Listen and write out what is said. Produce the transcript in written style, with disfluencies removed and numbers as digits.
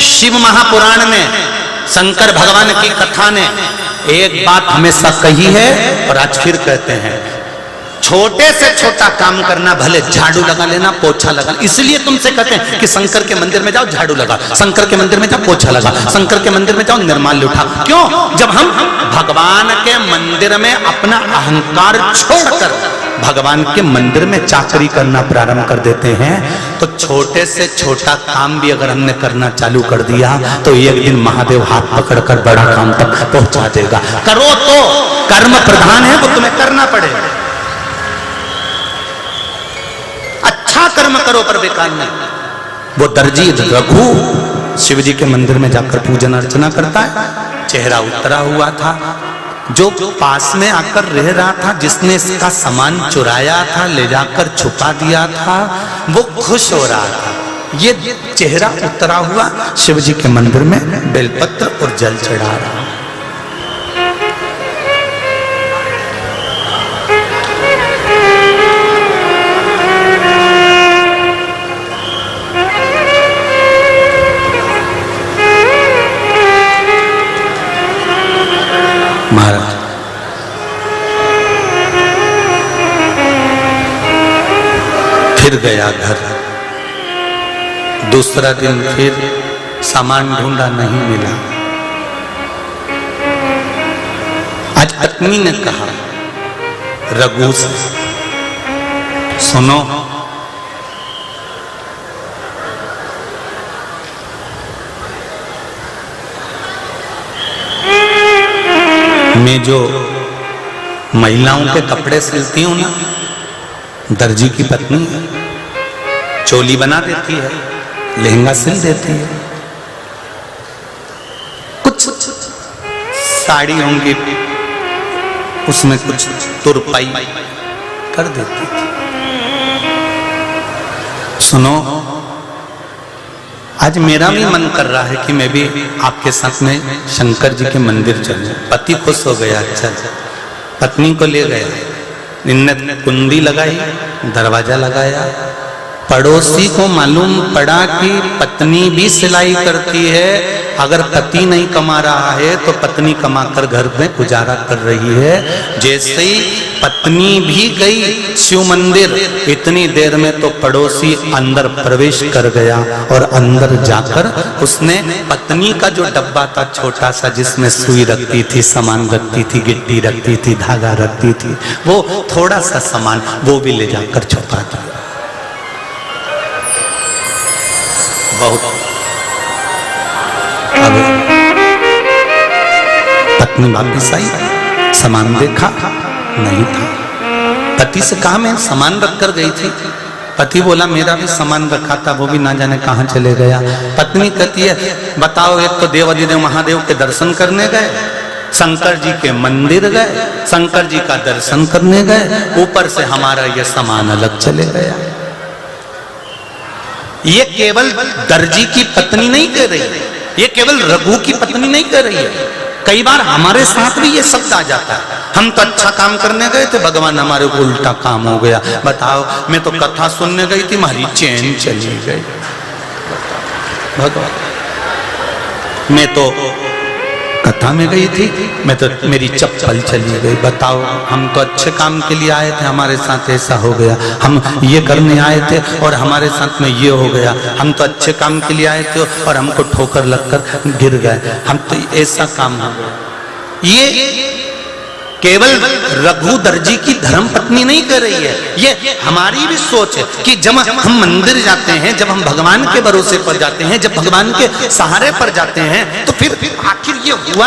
शिव महापुराण में शंकर भगवान की कथा ने एक बात हमेशा कही है और आज फिर कहते हैं, छोटे से छोटा काम करना, भले झाड़ू लगा लेना, पोछा लगा, इसलिए तुमसे कहते हैं कि शंकर के मंदिर में जाओ झाड़ू लगा, शंकर के मंदिर में जाओ पोछा लगा, शंकर के मंदिर में जाओ निर्माल्य उठा। क्यों? जब हम भगवान के मंदिर में अपना अहंकार छोड़कर भगवान के मंदिर में चाकरी करना प्रारंभ कर देते हैं, तो छोटे से छोटा काम भी अगर हमने करना चालू कर दिया तो एक दिन महादेव हाथ पकड़कर बड़ा काम तक पहुंचा देगा। करो तो, कर्म प्रधान है वो तुम्हें करना पड़ेगा। अच्छा कर्म करो पर बेकार नहीं। वो दर्जी रघु शिव जी के मंदिर में जाकर पूजन अर्चना करता है, चेहरा उतरा हुआ था, जो पास में आकर रह रहा था, जिसने इसका सामान चुराया था, ले जाकर छुपा दिया था, वो खुश हो रहा था। ये चेहरा उतरा हुआ शिव जी के मंदिर में बेलपत्र और जल चढ़ा रहा। महाराज फिर गया घर, दूसरा दिन फिर सामान ढूंढा, नहीं मिला। आज पत्नी ने कहा रघु से, सुनो मैं जो महिलाओं के कपड़े सिलती हूं ना, दर्जी की पत्नी है, चोली बना देती है, लहंगा सिल देती है, कुछ साड़ी होंगी उसमें कुछ तुरपाई कर देती थी। सुनो, आज मेरा भी मन कर रहा है कि मैं भी आपके साथ में शंकर जी के मंदिर चलूं। पति खुश हो गया, अच्छा, पत्नी को ले गया, इनने कुंडी लगाई, दरवाजा लगाया। पड़ोसी को मालूम पड़ा कि पत्नी भी सिलाई करती है, अगर पति नहीं कमा रहा है तो पत्नी कमाकर घर में गुजारा कर रही है। जैसे ही पत्नी भी गई शिव मंदिर, इतनी देर में तो पड़ोसी अंदर प्रवेश कर गया और अंदर जाकर उसने पत्नी का जो डब्बा था छोटा सा, जिसमें सुई रखती थी, सामान रखती थी, गिट्टी रखती थी, धागा रखती थी, वो थोड़ा सा सामान वो भी ले जाकर छुपा दिया। बहुत अब पत्नी वापिस आई, सामान देखा नहीं था। पति से कहा मैं सामान रखकर गई थी। पति बोला मेरा भी सामान रखा था, वो भी ना जाने कहां चले गया। पत्नी कहती है बताओ, एक तो देवाधिदेव महादेव के दर्शन करने गए, शंकर जी के मंदिर गए, शंकर जी का दर्शन करने गए, ऊपर से हमारा ये सामान अलग चले गया। ये केवल दर्जी की पत्नी नहीं कह रही, ये केवल रघु की पत्नी नहीं कह रही है। कई बार हमारे साथ भी ये शब्द आ जाता है, हम तो अच्छा काम करने गए थे, भगवान हमारे को उल्टा काम हो गया। बताओ, मैं तो कथा सुनने गई थी, हमारी चैन चली गई। भगवान, मैं तो कथा में गई थी, मैं तो मेरी चप्पल चली गई। बताओ, हम तो अच्छे काम के लिए आए थे, हमारे साथ ऐसा हो गया। हम ये करने आए थे और हमारे साथ में ये हो गया। हम तो अच्छे काम के लिए आए थे और हमको ठोकर लगकर गिर गए। हम तो ऐसा काम हो गया। ये केवल रघु दर्जी की धर्म पत्नी नहीं कर रही है, ये हमारी भी सोच है कि जब हम मंदिर जाते हैं, जब हम भगवान के भरोसे पर जाते हैं, जब भगवान के सहारे पर जाते हैं, तो फिर आखिर ये हुआ